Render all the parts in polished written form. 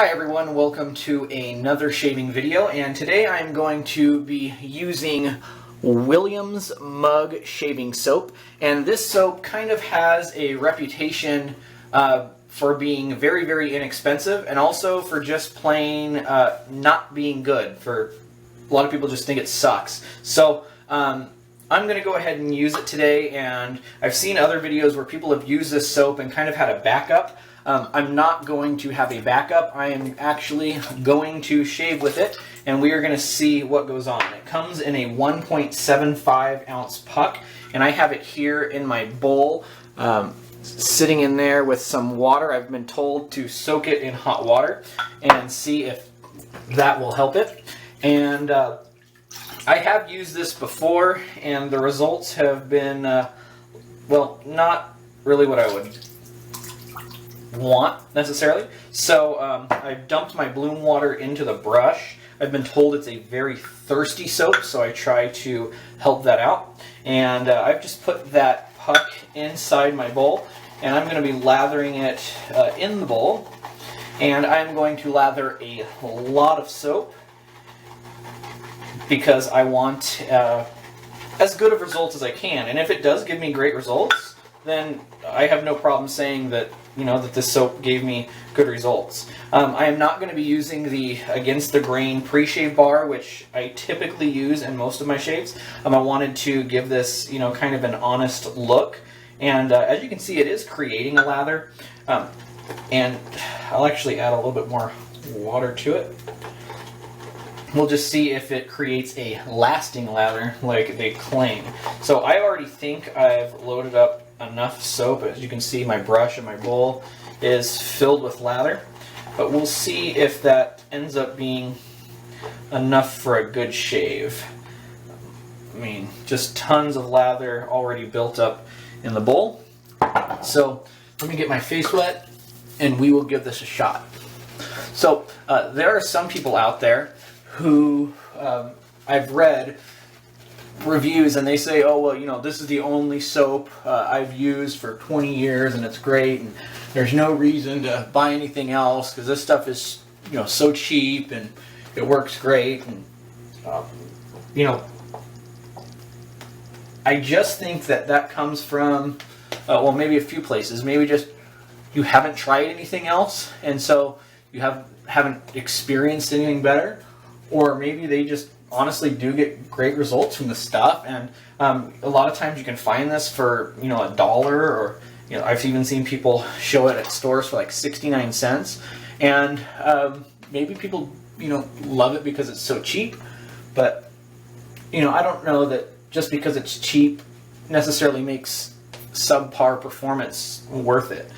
Hi everyone, welcome to another shaving video, and today I'm going to be using Williams Mug Shaving Soap. And this soap kind of has a reputation for being very, very inexpensive, and also for just plain not being good. For a lot of people just think it sucks. So I'm going to go ahead and use it today, and I've seen other videos where people have used this soap and kind of had a backup. I'm not going to have a backup. I am actually going to shave with it, and we are going to see what goes on. It comes in a 1.75 ounce puck, and I have it here in my bowl, sitting in there with some water. I've been told to soak it in hot water and see if that will help it. And I have used this before, and the results have been, well, not really what I would want necessarily. So I've dumped my bloom water into the brush. I've been told it's a very thirsty soap, so I try to help that out. And I've just put that puck inside my bowl, and I'm going to be lathering it in the bowl. And I'm going to lather a lot of soap because I want as good of results as I can. And if it does give me great results, then I have no problem saying that, you know, that this soap gave me good results. I am not going to be using the Against the Grain pre-shave bar, which I typically use in most of my shaves. I wanted to give this, you know, kind of an honest look. And as you can see, it is creating a lather. And I'll actually add a little bit more water to it. We'll just see if it creates a lasting lather like they claim. So I already think I've loaded up enough soap. As you can see, my brush and my bowl is filled with lather, but we'll see if that ends up being enough for a good shave. I mean, just tons of lather already built up in the bowl. So let me get my face wet and we will give this a shot. So there are some people out there who I've read reviews, and they say, oh, well, you know, this is the only soap I've used for 20 years and it's great, and there's no reason to buy anything else because this stuff is, you know, so cheap and it works great. And you know, I just think that that comes from well, maybe a few places. Maybe just you haven't tried anything else, and so you haven't experienced anything better, or maybe they just honestly do get great results from this stuff. And a lot of times you can find this for, you know, $1, or, you know, I've even seen people show it at stores for like 69 cents. And maybe people, you know, love it because it's so cheap, but, you know, I don't know that just because it's cheap necessarily makes subpar performance worth it.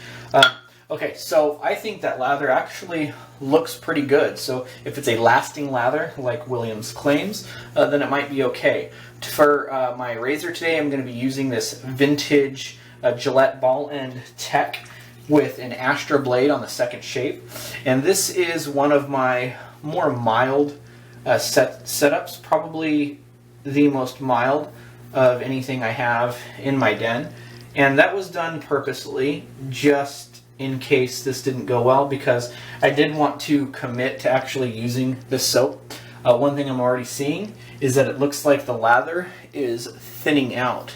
Okay, so I think that lather actually looks pretty good. So if it's a lasting lather, like Williams claims, then it might be okay. For my razor today, I'm going to be using this vintage Gillette Ball End Tech with an Astra blade on the second shape. And this is one of my more mild setups, probably the most mild of anything I have in my den. And that was done purposely, just in case this didn't go well, because I did want to commit to actually using this soap. One thing I'm already seeing is that it looks like the lather is thinning out,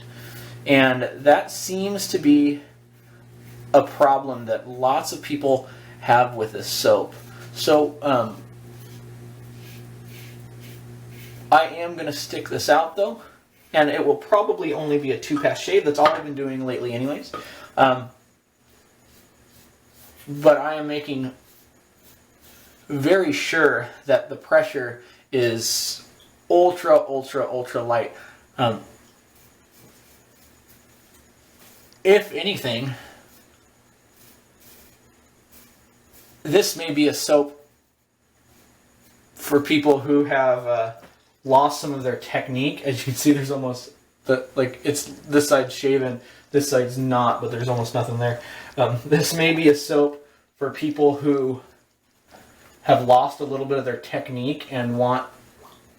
and that seems to be a problem that lots of people have with this soap. So I am going to stick this out though, and it will probably only be a 2-pass shave. That's all I've been doing lately anyways. But I am making very sure that the pressure is ultra, ultra, ultra light. If anything, this may be a soap for people who have lost some of their technique. As you can see, there's almost, like, it's this side's shaven, this side's not, but there's almost nothing there. This may be a soap for people who have lost a little bit of their technique and want,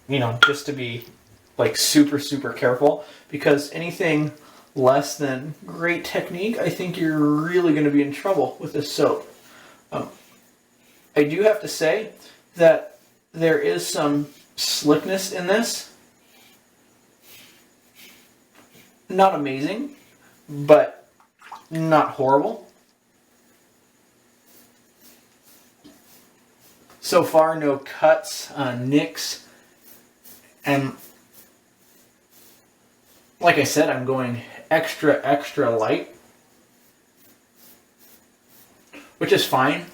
you know, just to be like super, super careful, because anything less than great technique, I think you're really going to be in trouble with this soap. I do have to say that there is some slickness in this. Not amazing, but not horrible. So far, no cuts, nicks, and like I said, I'm going extra light, which is fine.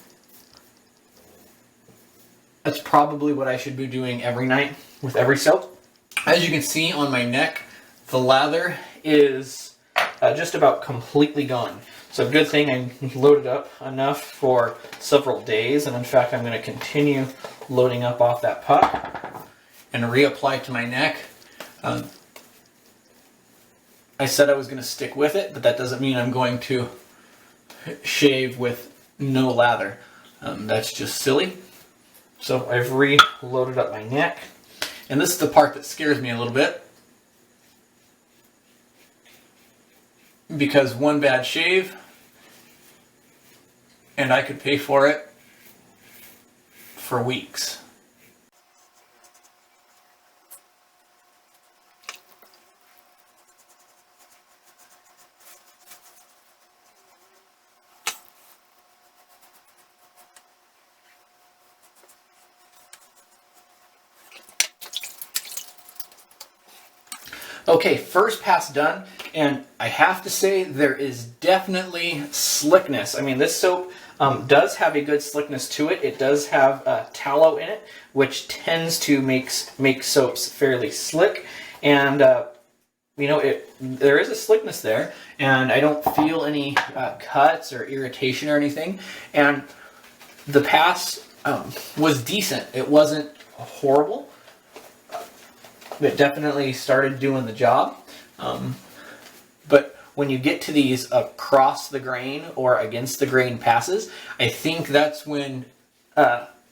That's probably what I should be doing every night with every soap. As you can see on my neck, the lather is just about completely gone. So good thing I loaded up enough for several days, and in fact I'm going to continue loading up off that puck and reapply to my neck. I said I was going to stick with it, but that doesn't mean I'm going to shave with no lather. That's just silly. So I've reloaded up my neck, and this is the part that scares me a little bit, because one bad shave and I could pay for it for weeks. Okay, first pass done, and I have to say there is definitely slickness. I mean, this soap does have a good slickness to it. It does have tallow in it, which tends to make soaps fairly slick, and you know, there is a slickness there, and I don't feel any cuts or irritation or anything. And the pass was decent. It wasn't horrible. It definitely started doing the job. But when you get to these across the grain or against the grain passes, I think that's when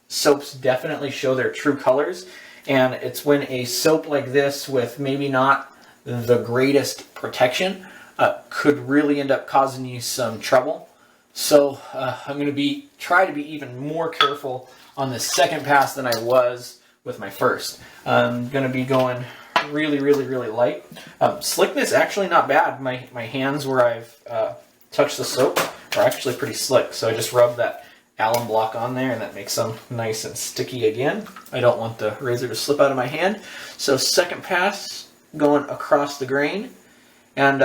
soaps definitely show their true colors. And it's when a soap like this, with maybe not the greatest protection, could really end up causing you some trouble. So I'm going to try to be even more careful on the second pass than I was with my first. I'm going to be going really light. Slickness actually not bad. My hands where I've touched the soap are actually pretty slick. So I just rubbed that alum block on there, and that makes them nice and sticky again. I don't want the razor to slip out of my hand. So second pass, going across the grain, and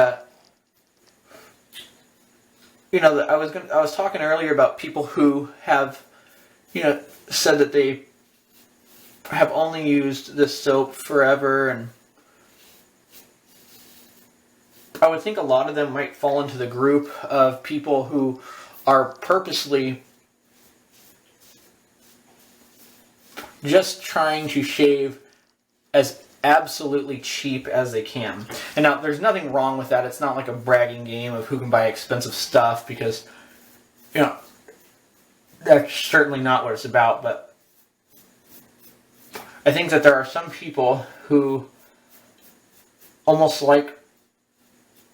you know, I was talking earlier about people who have, you know, said that they have only used this soap forever, and I would think a lot of them might fall into the group of people who are purposely just trying to shave as absolutely cheap as they can. And now, there's nothing wrong with that. It's not like a bragging game of who can buy expensive stuff, because, you know, that's certainly not what it's about. But I think that there are some people who almost like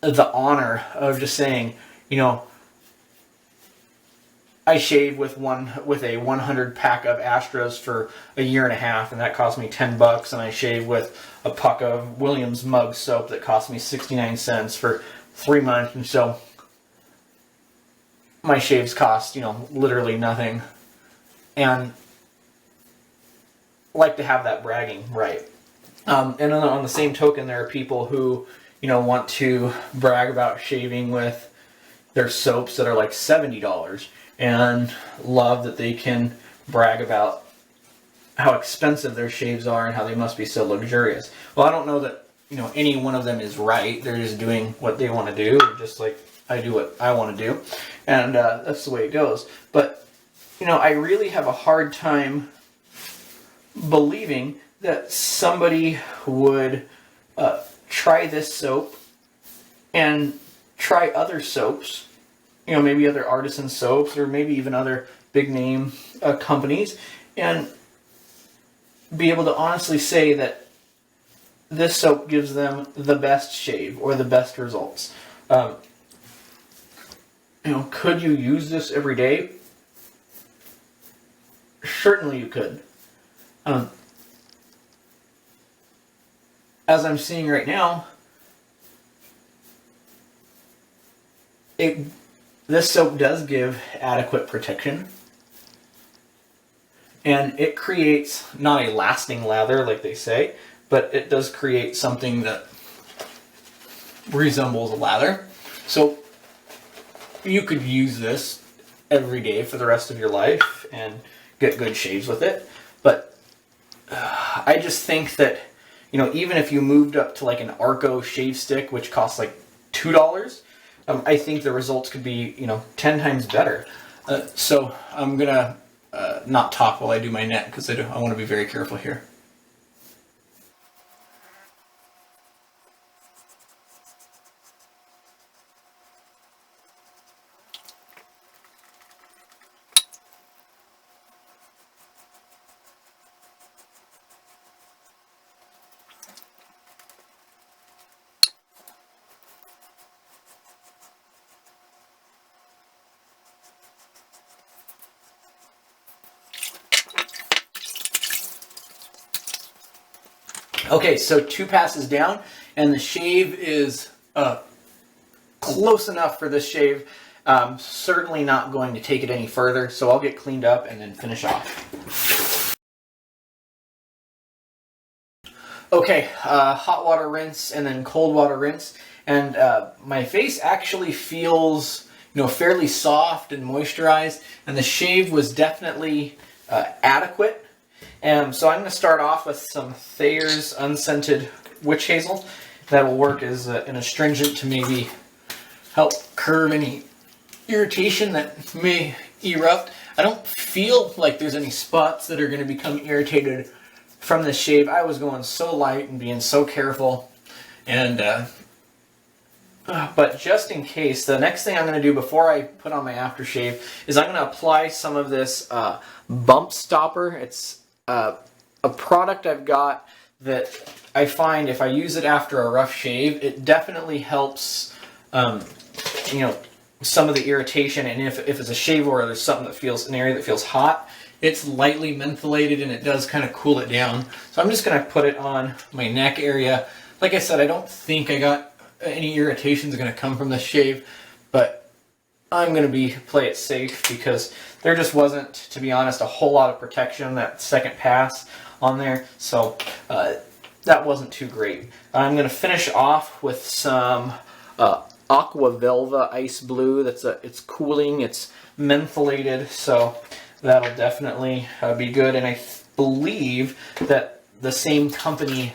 the honor of just saying, you know, I shave with a 100 pack of Astras for a year and a half, and that cost me $10, and I shave with a puck of Williams mug soap that cost me 69 cents for 3 months, and so my shaves cost, you know, literally nothing. And like to have that bragging right. And on the same token, there are people who, you know, want to brag about shaving with their soaps that are like $70, and love that they can brag about how expensive their shaves are and how they must be so luxurious. Well, I don't know that, you know, any one of them is right. They're just doing what they want to do, just like I do what I want to do, and that's the way it goes. But, you know, I really have a hard time believing that somebody would try this soap and try other soaps, you know, maybe other artisan soaps, or maybe even other big name companies, and be able to honestly say that this soap gives them the best shave or the best results. You know, could you use this every day? certainly you could. As I'm seeing right now, this soap does give adequate protection. And it creates not a lasting lather like they say, but it does create something that resembles a lather. So you could use this every day for the rest of your life and get good shaves with it. But I just think that, you know, even if you moved up to like an Arco shave stick, which costs like $2, I think the results could be, you know, 10 times better. So I'm gonna not talk while I do my neck because I want to be very careful here. Okay, so 2 passes down, and the shave is close enough for this shave. Certainly not going to take it any further, so I'll get cleaned up and then finish off. Okay, hot water rinse and then cold water rinse, and my face actually feels, you know, fairly soft and moisturized, and the shave was definitely adequate. So I'm going to start off with some Thayer's unscented witch hazel. That will work as an astringent to maybe help curb any irritation that may erupt. I don't feel like there's any spots that are going to become irritated from this shave. I was going so light and being so careful. And but just in case, the next thing I'm going to do before I put on my aftershave is I'm going to apply some of this bump stopper. It's a product I've got that I find if I use it after a rough shave, it definitely helps, you know, some of the irritation. And if it's a shave or there's something that feels, an area that feels hot, it's lightly mentholated and it does kind of cool it down. So I'm just going to put it on my neck area. Like I said, I don't think I got any irritations going to come from this shave, but I'm going to play it safe because there just wasn't, to be honest, a whole lot of protection that second pass on there, so that wasn't too great. I'm going to finish off with some Aqua Velva Ice Blue. It's cooling, it's mentholated, so that'll definitely be good. And I believe that the same company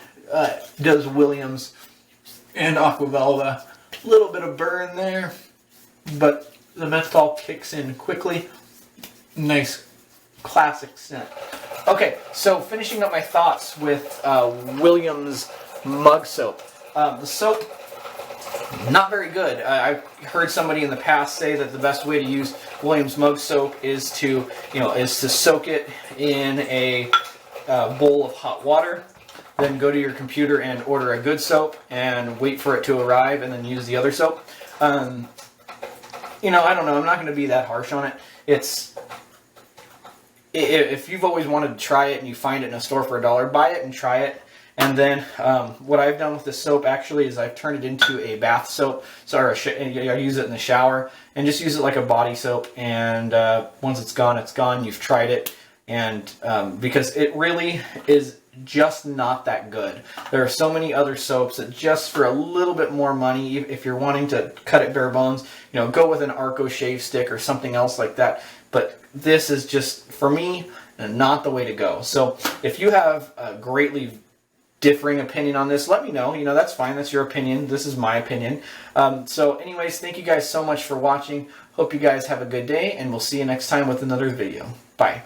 does Williams and Aqua Velva. A little bit of burn there, but the menthol kicks in quickly. Nice classic scent. Okay, so finishing up my thoughts with Williams mug soap. The soap, not very good. I've heard somebody in the past say that the best way to use Williams mug soap is to, soak it in a bowl of hot water, then go to your computer and order a good soap and wait for it to arrive and then use the other soap. I don't know. I'm not going to be that harsh on it. If you've always wanted to try it and you find it in a store for $1, buy it and try it. And then what I've done with this soap actually is I've turned it into a bath soap. I use it in the shower and just use it like a body soap. And once it's gone, it's gone. You've tried it, and because it really is just not that good. There are so many other soaps that just for a little bit more money, if you're wanting to cut it bare bones, go with an Arco shave stick or something else like that. But this is just, for me, not the way to go. So if you have a greatly differing opinion on this, let me know. That's fine. That's your opinion. This is my opinion. So anyways, thank you guys so much for watching. Hope you guys have a good day, and we'll see you next time with another video. Bye.